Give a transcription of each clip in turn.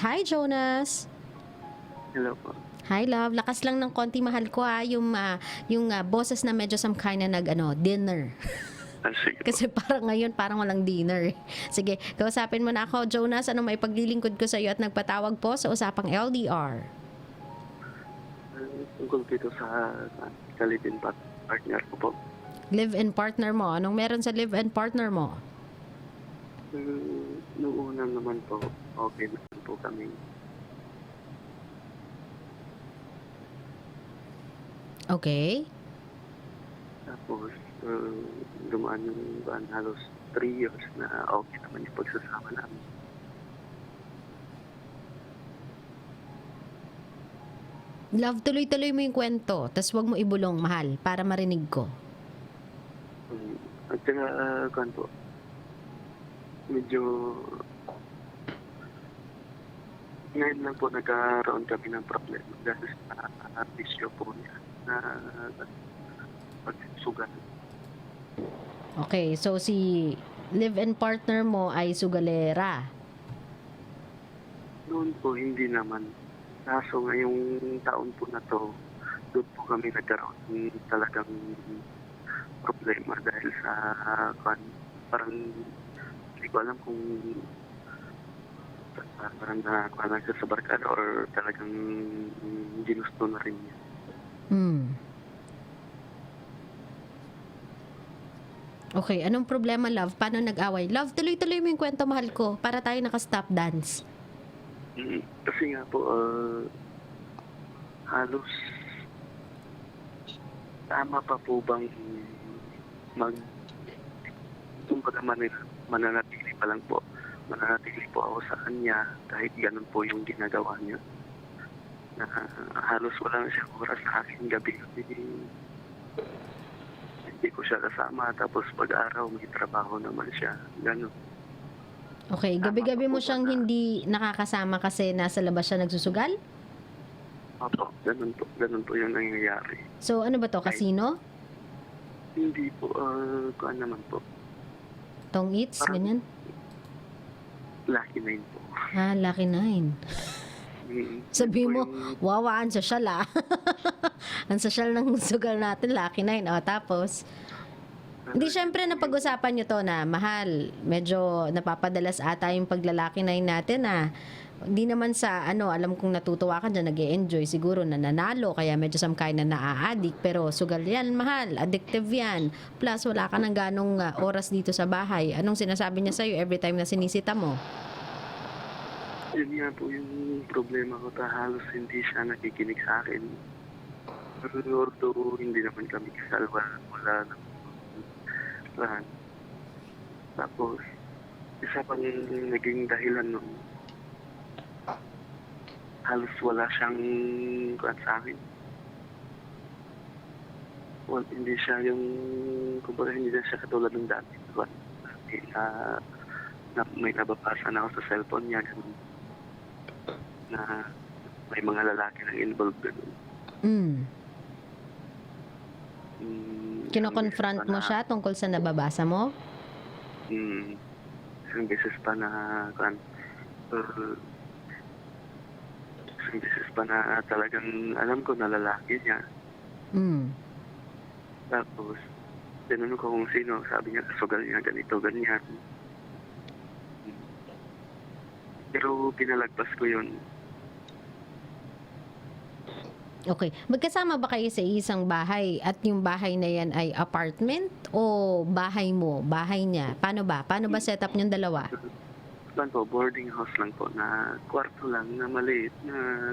Hi, Jonas. Hello po. Hi, love. Lakas lang ng konti, mahal ko yung boses na medyo some kind na dinner. Sige po. Kasi parang ngayon, parang walang dinner. Sige, kausapin mo na ako, Jonas. Anong may paglilingkod ko sa iyo at nagpatawag po sa usapang LDR? Tungkol dito sa live-in partner ko po. Live-in partner mo. Anong meron sa live-in partner mo? Noong una naman po, okay naman po kami. Okay. Tapos, dumaan yung halos 3 years na okay naman yung pagsasama namin. Love, tuloy-tuloy mo yung kwento. Tapos wag mo ibulong, mahal, para marinig ko. At saka, kuwan po, medyo ngayon lang po nagkaroon kami ng problema dahil sa bisyo po niya na pagsusugal. Okay, so si live-in partner mo ay sugalera. Noon po, hindi naman. Kaso ngayong taon po na to, doon po kami nagkaroon ng talagang problema dahil sa parang hindi ko alam kung parang nakakuha lang siya sa barkada or talagang ginusto na rin niya. Okay, anong problema, love? Paano nag-away? Love, tuloy-tuloy mo yung kwento, mahal ko, para tayo naka-stop dance. Kasi nga po, halos tama pa po bang kumbaga mananatili pa lang po. Mananatili po ako sa kanya kahit ganun po yung ginagawa niya. Na halos wala na siyang oras sa akin gabi-gabi. Hindi ko siya kasama, tapos pag-araw may trabaho naman siya. Ganun. Okay, gabi-gabi mo siyang hindi nakakasama kasi nasa labas siya nagsusugal? Opo, ganun po yung nangyayari. So, ano ba to? Casino? Hindi po, kuan naman po. Tong eats? Ganyan? Lucky 9 po. Lucky 9. Sabi Yun po mo, yung- wawa, ang sosyal ah. Ang sosyal ng sugal natin, Lucky 9. O, tapos, hindi, syempre napag-usapan nyo to na, mahal, medyo napapadalas ata yung paglalaki 9 natin hindi naman sa alam kong natutuwa ka dyan, nag-e-enjoy, siguro na nanalo, kaya medyo some kind na naa-addict, pero sugal yan, mahal, addictive yan. Plus, wala ka ng ganong oras dito sa bahay. Anong sinasabi niya sa'yo every time na sinisita mo? Yun nga po yung problema ko, halos hindi siya nakikinig sa akin. Although hindi naman kami kasal, wala naman lahat. Tapos, isa pang naging dahilan nun, halos wala siyang kuwan sa akin. Well, hindi siya yung, kumbaga hindi na siya katulad ng dati. Dati na may nababasa na ako sa cellphone niya, ganun. Na may mga lalaki na involved, ganun. Kino-confront mo siya tungkol sa nababasa mo? Isang beses pa na isang beses pa na talagang alam ko na lalaki niya. Tapos, tinanong ko kung sino. Sabi niya, kasugal niya, ganito, ganyan. Pero pinalagpas ko yun. Okay. Magkasama ba kayo sa isang bahay at yung bahay na yan ay apartment o bahay mo, bahay niya? Paano ba? Paano ba setup niyong dalawa? Plan po, boarding house lang po na kwarto lang na maliit na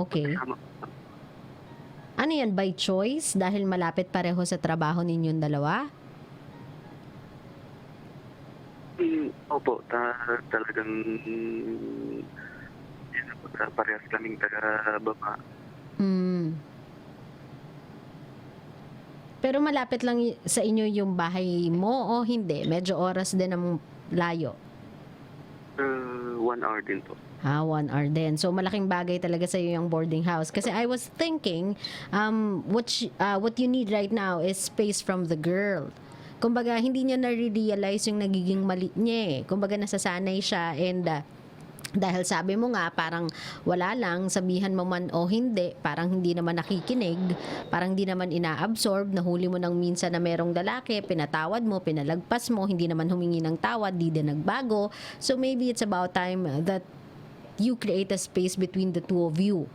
Okay. kasama. Ano yan, by choice? Dahil malapit pareho sa trabaho ninyong dalawa? Opo, talagang parehas kaming taga-baba. Pero malapit lang sa inyo yung bahay mo o hindi? Medyo oras din ang layo. 1 hour din po. 1 hour din. So, malaking bagay talaga sa iyo yung boarding house. Kasi I was thinking, what you need right now is space from the girl. Kumbaga, hindi niya na-realize yung nagiging mali niya eh. Kumbaga, nasasanay siya and Dahil sabi mo nga, parang wala lang, sabihan mo man o hindi, parang hindi naman nakikinig, parang hindi naman inaabsorb, nahuli mo nang minsan na merong lalaki, pinatawad mo, pinalagpas mo, hindi naman humingi ng tawad, di din nagbago. So maybe it's about time that you create a space between the two of you.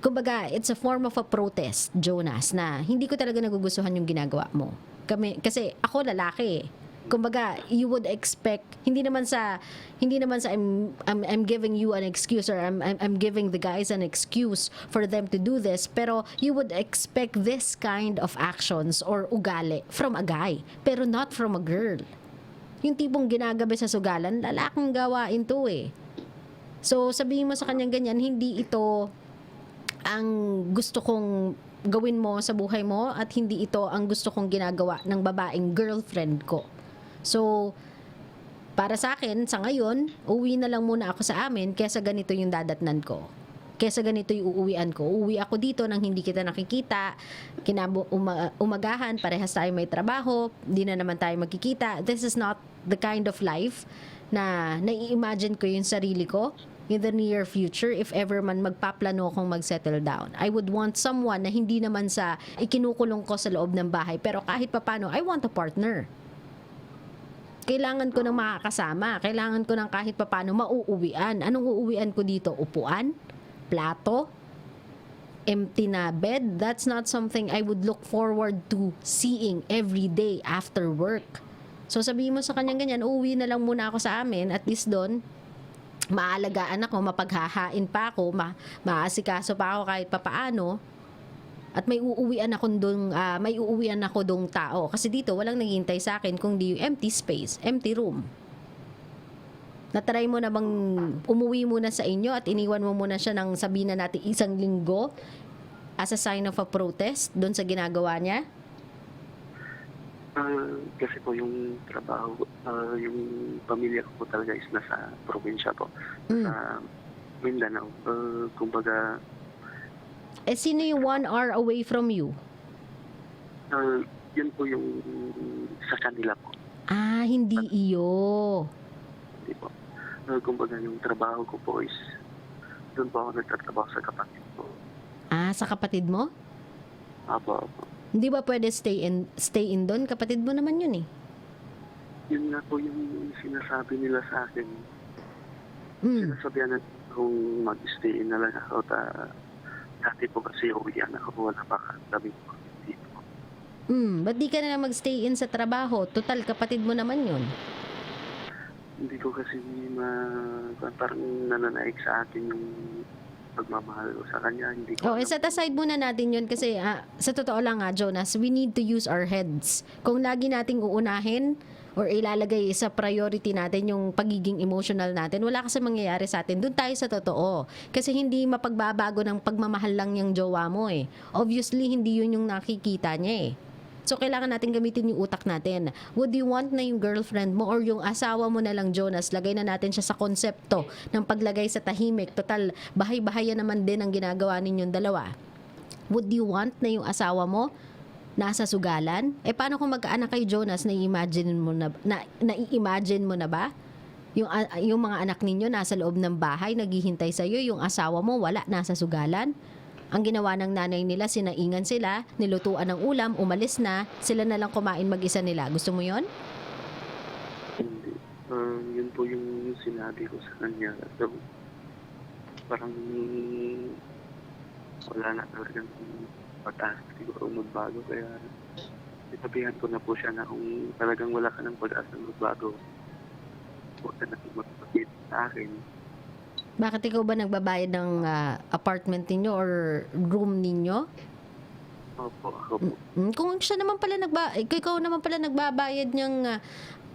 Kumbaga, it's a form of a protest, Jonas, na hindi ko talaga nagugustuhan yung ginagawa mo. Kasi ako lalaki eh. Kumbaga, you would expect hindi naman sa I'm giving you an excuse or I'm giving the guys an excuse for them to do this, pero you would expect this kind of actions or ugali from a guy, pero not from a girl. Yung tipong ginagabi sa sugalan, lalaking gawain to eh. So, sabihin mo sa kanyang ganyan, hindi ito ang gusto kong gawin mo sa buhay mo at hindi ito ang gusto kong ginagawa ng babaeng girlfriend ko. So, para sa akin, sa ngayon, uwi na lang muna ako sa amin kesa ganito yung dadatnan ko. Kesa ganito yung uuwian ko. Uuwi ako dito nang hindi kita nakikita, umagahan, parehas tayo may trabaho, di na naman tayo magkikita. This is not the kind of life na nai-imagine ko yung sarili ko in the near future if ever man magpaplano akong mag-settle down. I would want someone na hindi naman sa ikinukulong ko sa loob ng bahay, pero kahit papano, I want a partner. Kailangan ko ng makakasama. Kailangan ko ng kahit papano mauuwian. Anong uuwian ko dito? Upuan? Plato? Empty na bed? That's not something I would look forward to seeing every day after work. So sabihin mo sa kanyang ganyan, uuwi na lang muna ako sa amin. At least doon, maalagaan ako, mapaghahain pa ako, maasikaso pa ako kahit papaano. At may uuwian ako dong tao. Kasi dito, walang naghihintay sa akin kung di yung empty space, empty room. Natry mo na bang umuwi muna sa inyo at iniwan mo muna siya ng sabihin na natin 1 linggo as a sign of a protest doon sa ginagawa niya? Kasi po yung trabaho, yung pamilya ko po talaga is nasa probinsya po. Sa Mindanao. Kumbaga, sino yung 1 hour away from you? yun po yung sa kanila po. Hindi iyo. Hindi po. Kumbaga yung trabaho ko po is doon po ako nagtatrabaho sa kapatid ko. Sa kapatid mo? Apo. Hindi ba pwede stay in doon? Kapatid mo naman yun eh. Yun nga po yung sinasabi nila sa akin. Sinasabihan na kung mag-stay in na lang ako. Dati po kasi uwian ako, wala pa kami po dito. Ba't di ka na lang mag-stay in sa trabaho? Total, kapatid mo naman yun. Hindi ko kasi parang nananaig sa akin yung pagmamahal ko sa kanya. Hindi ko set aside muna natin yun kasi sa totoo lang Jonas, we need to use our heads. Kung lagi nating uunahin or ilalagay sa priority natin yung pagiging emotional natin, wala kasi mangyayari sa atin. Doon tayo sa totoo. Kasi hindi mapagbabago ng pagmamahal lang yung jowa mo eh. Obviously, hindi yun yung nakikita niya eh. So, kailangan natin gamitin yung utak natin. Would you want na yung girlfriend mo or yung asawa mo na lang, Jonas, lagay na natin siya sa konsepto ng paglagay sa tahimik. Total, bahay-bahaya naman din ang ginagawa ninyong dalawa. Would you want na yung asawa mo nasa sugalan? Paano kung magkaanak kay Jonas, nai-imagine mo na ba? Yung mga anak ninyo nasa loob ng bahay, naghihintay sa'yo, yung asawa mo wala, nasa sugalan? Ang ginawa ng nanay nila, sinaingan sila, nilutuan ng ulam, umalis na, sila na lang kumain mag-isa nila. Gusto mo yon? Hindi. Yun po yung sinabi ko sa kanya. So, parang wala na talagang pag-asa siguro magbago. Kaya sinabihan ko na po siya na kung talagang wala ka ng pag-asa magbago, huwag ka na magpapit sa akin. Bakit ikaw ba nagbabayad ng apartment ninyo or room ninyo? Opo, ako po. Kung siya naman pala ikaw naman pala nagbabayad ng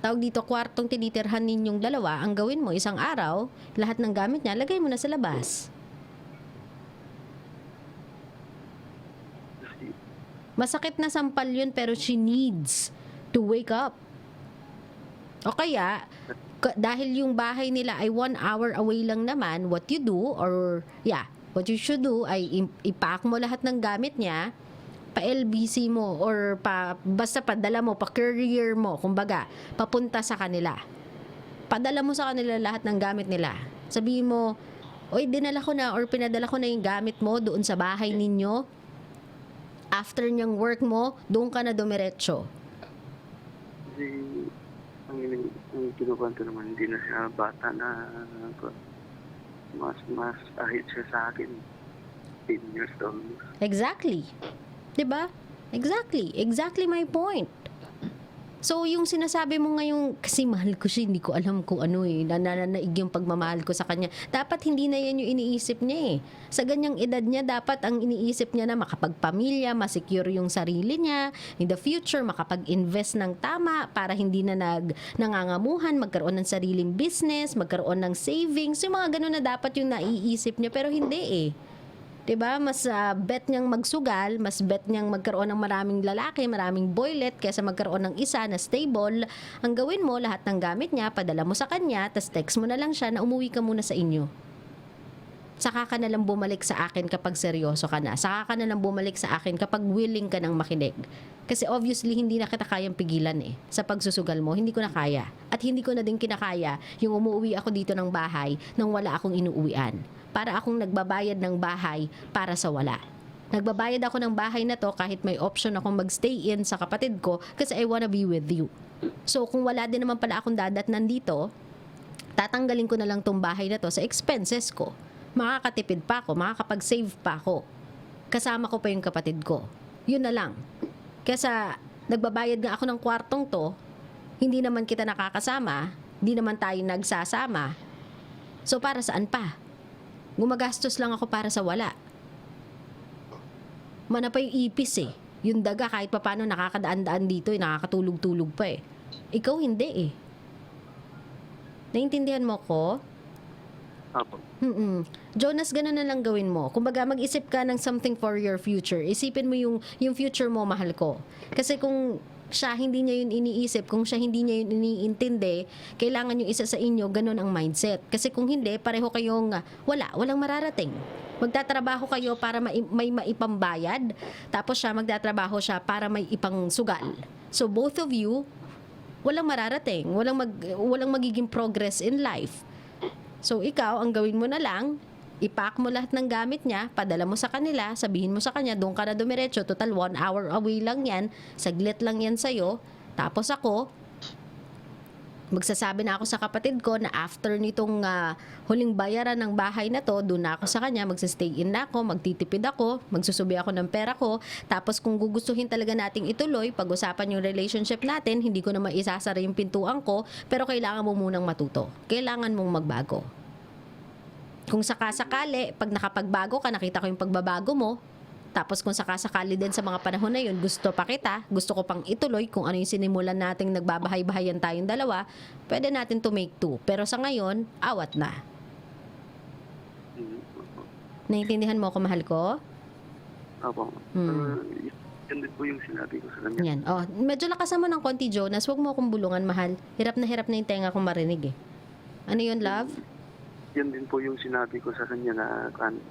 tawag dito, kwartong tinitirhan ninyong dalawa, ang gawin mo, isang araw, lahat ng gamit niya, lagay mo na sa labas. Masakit na sampal yun, pero she needs to wake up. O kaya, dahil yung bahay nila ay 1 hour away lang naman, what you should do ay ipack mo lahat ng gamit niya, pa-LBC mo or basta padala mo, pa-courier mo, kumbaga, papunta sa kanila. Padala mo sa kanila lahat ng gamit nila. Sabihin mo, oy, dinala ko na or pinadala ko na yung gamit mo doon sa bahay ninyo. After niyang work mo, doon ka na dumiretso. Kasi ang kinukwento naman, hindi na siya bata na mas ahit siya sa akin. 10 years old. Exactly. 'Di ba? Exactly. Exactly my point. So, yung sinasabi mo ngayong, kasi mahal ko siya, hindi ko alam kung ano nananaig yung pagmamahal ko sa kanya. Dapat hindi na yan yung iniisip niya eh. Sa ganyang edad niya, dapat ang iniisip niya na makapagpamilya, masecure yung sarili niya, in the future, makapag-invest ng tama para hindi na nangangamuhan, magkaroon ng sariling business, magkaroon ng savings, yung mga ganun na dapat yung naiisip niya, pero hindi eh. 'Di ba? Mas bet niyang magsugal, mas bet niyang magkaroon ng maraming lalaki, maraming boylet kaysa magkaroon ng isa na stable. Ang gawin mo, lahat ng gamit niya, padala mo sa kanya, tas text mo na lang siya na umuwi ka muna sa inyo. Saka ka na lang bumalik sa akin kapag seryoso ka na. Saka ka na lang bumalik sa akin kapag willing ka nang makinig. Kasi obviously, hindi na kita kayang pigilan eh. Sa pagsusugal mo, hindi ko na kaya. At hindi ko na din kinakaya yung umuwi ako dito ng bahay nang wala akong inuuwian. Para akong nagbabayad ng bahay para sa wala. Nagbabayad ako ng bahay na to kahit may option akong magstay in sa kapatid ko kasi I wanna be with you. So kung wala din naman pala akong dadatnan dito, tatanggalin ko na lang tong bahay na to sa expenses ko. Makakatipid pa ako, makakapag-save pa ako. Kasama ko pa yung kapatid ko. Yun na lang. Kesa nagbabayad nga ako ng kwartong to, hindi naman kita nakakasama, hindi naman tayo nagsasama. So para saan pa? Gumagastos lang ako para sa wala. Mana pa yung ipis eh. Yung daga kahit paano nakakadaan-daan dito, nakakatulog-tulog pa eh. Ikaw hindi eh. Naintindihan mo ko? Apo. Jonas, ganun na lang gawin mo. Kumbaga, mag-isip ka ng something for your future. Isipin mo yung future mo, mahal ko. Kasi kung siya hindi niya yun iniisip, kung siya hindi niya yun iniintindi, kailangan yung isa sa inyo, ganun ang mindset. Kasi kung hindi, pareho kayong walang mararating. Magtatrabaho kayo para may maipambayad, tapos siya magtatrabaho siya para may ipang sugal. So both of you, walang mararating, walang magiging progress in life. So ikaw, ang gawin mo na lang, ipack mo lahat ng gamit niya, padala mo sa kanila, sabihin mo sa kanya, doon ka na dumiretso, total 1 hour away lang yan, saglit lang yan sa'yo. Tapos ako, magsasabi na ako sa kapatid ko na after nitong huling bayaran ng bahay na to, doon na ako sa kanya, magsastay in na ako, magtitipid ako, magsusubi ako ng pera ko. Tapos kung gugustuhin talaga nating ituloy, pag-usapan yung relationship natin, hindi ko na maisasara yung pintuan ko, pero kailangan mo munang matuto. Kailangan mong magbago. Kung sakasakali, pag nakapagbago ka, nakita ko yung pagbabago mo, tapos kung sakasakali din sa mga panahon na yun, gusto pa kita, gusto ko pang ituloy kung ano yung sinimulan nating nagbabahay-bahayan tayong dalawa, pwede natin to make two. Pero sa ngayon, awat na. Naiintindihan mo ako, mahal ko? Apo. Yan din po yung sinabi ko sa kanya. Yan. Oh, medyo lakasan mo ng konti, Jonas. Huwag mo akong bulungan, mahal. Hirap na yung tenga kong marinig eh. Ano yun, love? Yan din po yung sinabi ko sa kanya na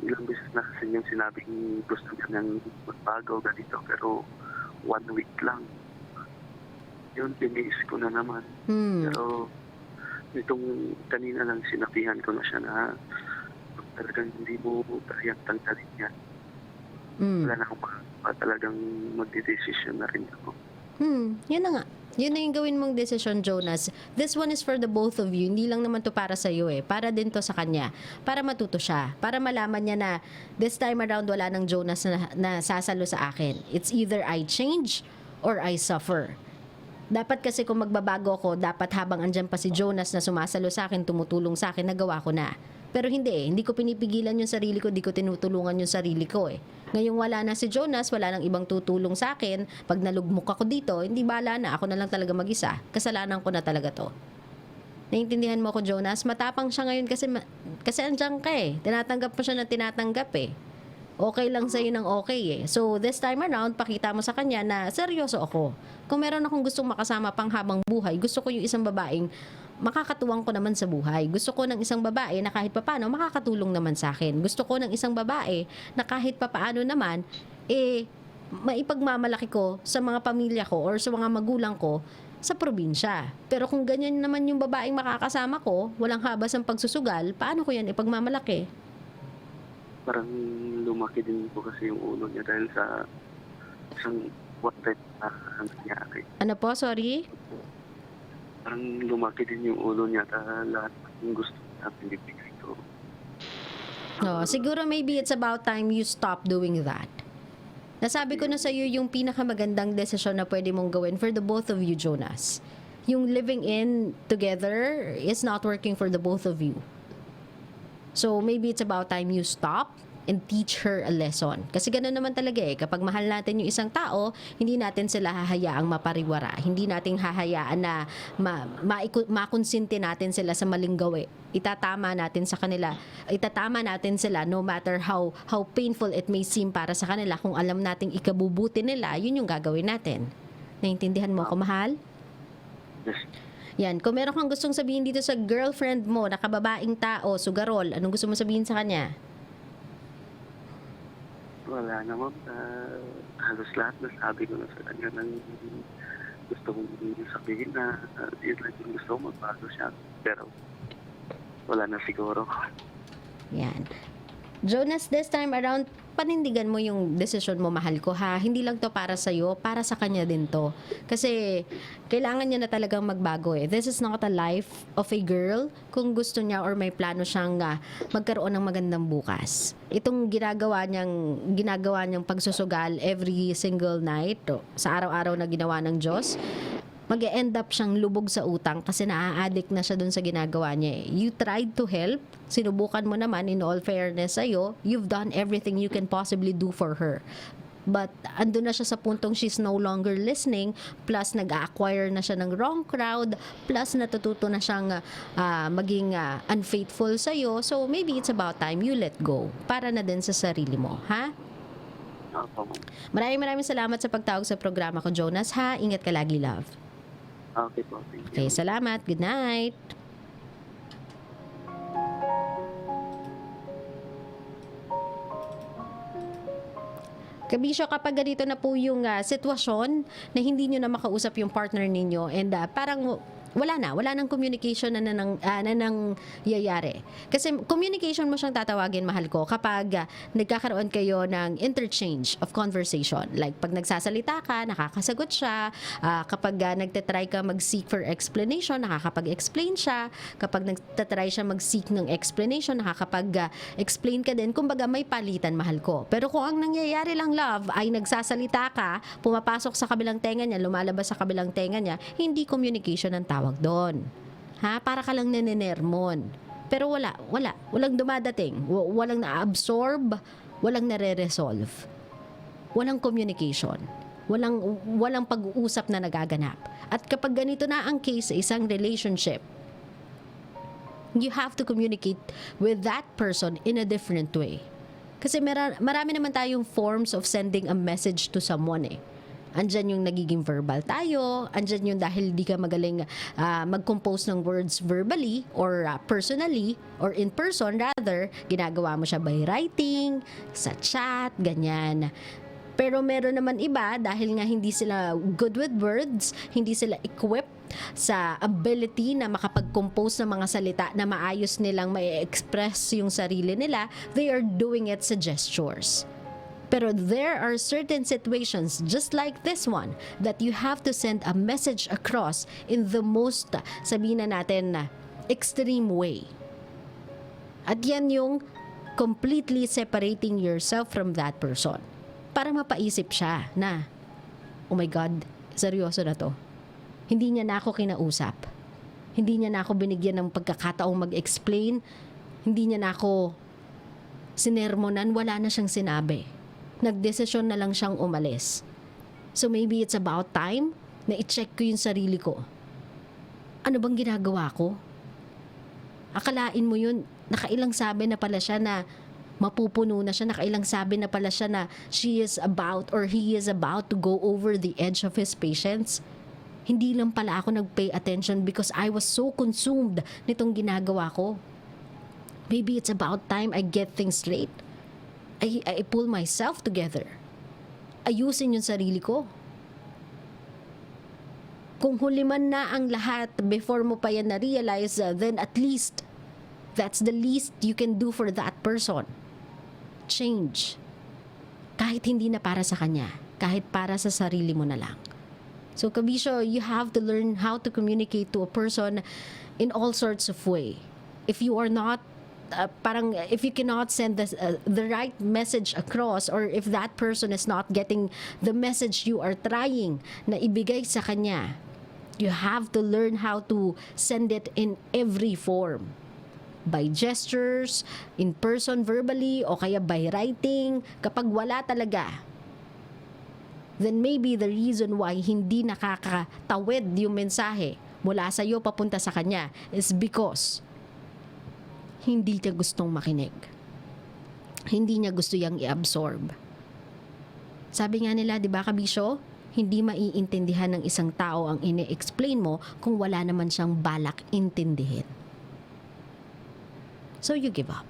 ilang beses na kasi yung sinabing gusto niya ng magbago ganito pero 1 week lang. Yun, tiniis ko na naman. Pero itong kanina lang sinabihan ko na siya na talagang hindi mo kayang tanggalin yan. Wala na akong talagang magdidesisyon na rin ako. Yun na nga. Yun na yung gawin mong desisyon, Jonas. This one is for the both of you. Hindi lang naman to para sa'yo eh. Para din to sa kanya. Para matuto siya. Para malaman niya na this time around wala ng Jonas na sasalo sa akin. It's either I change or I suffer. Dapat kasi kung magbabago ako, dapat habang andyan pa si Jonas na sumasalo sa akin, tumutulong sa akin, nagawa ko na. Pero hindi eh. Hindi ko pinipigilan yung sarili ko, hindi ko tinutulungan yung sarili ko eh. Ngayong wala na si Jonas, wala nang ibang tutulong sa akin. Pag nalugmok ako dito, hindi bala na. Ako na lang talaga mag-isa. Kasalanan ko na talaga to. Naiintindihan mo ko, Jonas? Matapang siya ngayon kasi andyan ka eh. Tinatanggap mo siya na tinatanggap eh. Okay lang sa'yo ng okay eh. So, this time around, pakita mo sa kanya na seryoso ako. Kung meron akong gustong makasama pang habang buhay, gusto ko yung isang babaeng makakatuwang ko naman sa buhay. Gusto ko ng isang babae na kahit papaano makakatulong naman sa akin. Gusto ko ng isang babae na kahit papaano naman maipagmamalaki ko sa mga pamilya ko or sa mga magulang ko sa probinsya. Pero kung ganyan naman yung babaeng makakasama ko, walang habas ang pagsusugal, paano ko yan ipagmamalaki? Parang lumaki din po kasi yung ulo niya dahil sa isang one time na nangyari. Ano po, sorry? Parang lumaki din yung ulo niya at lahat ng gusto niya pinibigay ko. No, siguro maybe it's about time you stop doing that. Nasabi ko na sa iyo yung pinakamagandang desisyon na pwede mong gawin for the both of you, Jonas. Yung living in together is not working for the both of you. So maybe it's about time you stop and teach her a lesson. Kasi gano'n naman talaga eh. Kapag mahal natin yung isang tao, hindi natin sila hahayaang mapariwara. Hindi natin hahayaan na makonsinti natin sila sa maling gawi. Itatama natin sila no matter how painful it may seem para sa kanila. Kung alam nating ikabubuti nila, yun yung gagawin natin. Naintindihan mo ko, mahal? Yes. Yan. Kung meron kang gustong sabihin dito sa girlfriend mo na kababaeng tao, sugarol, anong gusto mo sabihin sa kanya? Wala naman. Halos lahat na sabi ko na sa kanya ng gusto kong sabihin na yun lang yung gusto ko magbago siya. Pero wala na siguro. Yan. Jonas, this time around, panindigan mo yung desisyon mo, mahal ko, ha? Hindi lang to para sa'yo, para sa kanya din to. Kasi, kailangan niya na talagang magbago eh. This is not a life of a girl kung gusto niya or may plano siyang magkaroon ng magandang bukas. Itong ginagawa niyang pagsusugal every single night, sa araw-araw na ginawa ng Diyos, mag-e-end up siyang lubog sa utang kasi naa-addict na siya dun sa ginagawa niya eh. You tried to help, sinubukan mo naman, in all fairness sa'yo, you've done everything you can possibly do for her. But andun na siya sa puntong she's no longer listening, plus nag-acquire na siya ng wrong crowd, plus natututo na siyang maging unfaithful sa'yo. So maybe it's about time you let go para na din sa sarili mo, ha? Opo. Maraming salamat sa pagtawag sa programa ko, Jonas, ha? Ingat ka lagi, love. Okay po. Thank you. Okay, salamat. Good night. Kabisyo, kapag ganito na po yung sitwasyon na hindi nyo na makausap yung partner ninyo and parang wala nang communication na nangyayari. Kasi communication mo siyang tatawagin, mahal ko, kapag nagkakaroon kayo ng interchange of conversation. Like, pag nagsasalita ka, nakakasagot siya. Kapag nagtatry ka mag-seek for explanation, nakakapag-explain siya. Kapag nagtatry siya mag-seek ng explanation, nakakapag-explain ka din. Kumbaga, may palitan, mahal ko. Pero kung ang nangyayari lang, love, ay nagsasalita ka, pumapasok sa kabilang tenga niya, lumalabas sa kabilang tenga niya, hindi communication ang tawag doon. Ha? Para ka lang naninermon. Pero walang dumadating. Walang na-absorb, walang nare-resolve. Walang communication. Walang pag-uusap na nagaganap. At kapag ganito na ang case sa isang relationship, you have to communicate with that person in a different way. Kasi marami naman tayong forms of sending a message to someone eh. Andyan yung nagiging verbal tayo, andyan yung dahil di ka magaling mag-compose ng words verbally or personally or in person rather, ginagawa mo siya by writing, sa chat, ganyan. Pero meron naman iba dahil nga hindi sila good with words, hindi sila equipped sa ability na makapag-compose ng mga salita na maayos nilang ma-express yung sarili nila, they are doing it sa gestures. Pero there are certain situations just like this one that you have to send a message across in the most, sabihin na natin, extreme way. At yan yung completely separating yourself from that person. Para mapaisip siya na, oh my God, seryoso na to. Hindi niya na ako kinausap. Hindi niya na ako binigyan ng pagkakataong mag-explain. Hindi niya na ako sinermonan, wala na siyang sinabi. Nagdesisyon na lang siyang umalis. So maybe it's about time na i-check ko yung sarili ko. Ano bang ginagawa ko? Akalain mo yun, nakailang sabi na pala siya na mapupuno na siya, nakailang sabi na pala siya na she is about or he is about to go over the edge of his patience. Hindi lang pala ako nag-pay attention because I was so consumed nitong ginagawa ko. Maybe it's about time I get things straight. I pull myself together. Ayusin yung sarili ko. kung huli man na ang lahat before mo pa yan na-realize, then at least, that's the least you can do for that person. Change. Kahit hindi na para sa kanya, kahit para sa sarili mo na lang. So, Kabisyo, you have to learn how to communicate to a person in all sorts of way. If you are not, if you cannot send the right message across, or if that person is not getting the message you are trying na ibigay sa kanya, you have to learn how to send it in every form. By gestures, in person verbally, o kaya by writing. Kapag wala talaga, then maybe the reason why hindi nakakatawid yung mensahe mula sa iyo papunta sa kanya is because hindi niya gustong makinig. Hindi niya gusto yang i-absorb. Sabi nga nila, di ba, Kabisyo? Hindi maiintindihan ng isang tao ang ini-explain mo kung wala naman siyang balak intindihin. So you give up.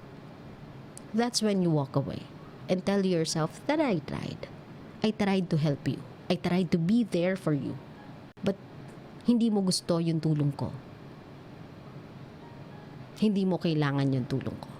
That's when you walk away and tell yourself that I tried. I tried to help you. I tried to be there for you. But hindi mo gusto yung tulong ko. Hindi mo kailangan yung tulong ko.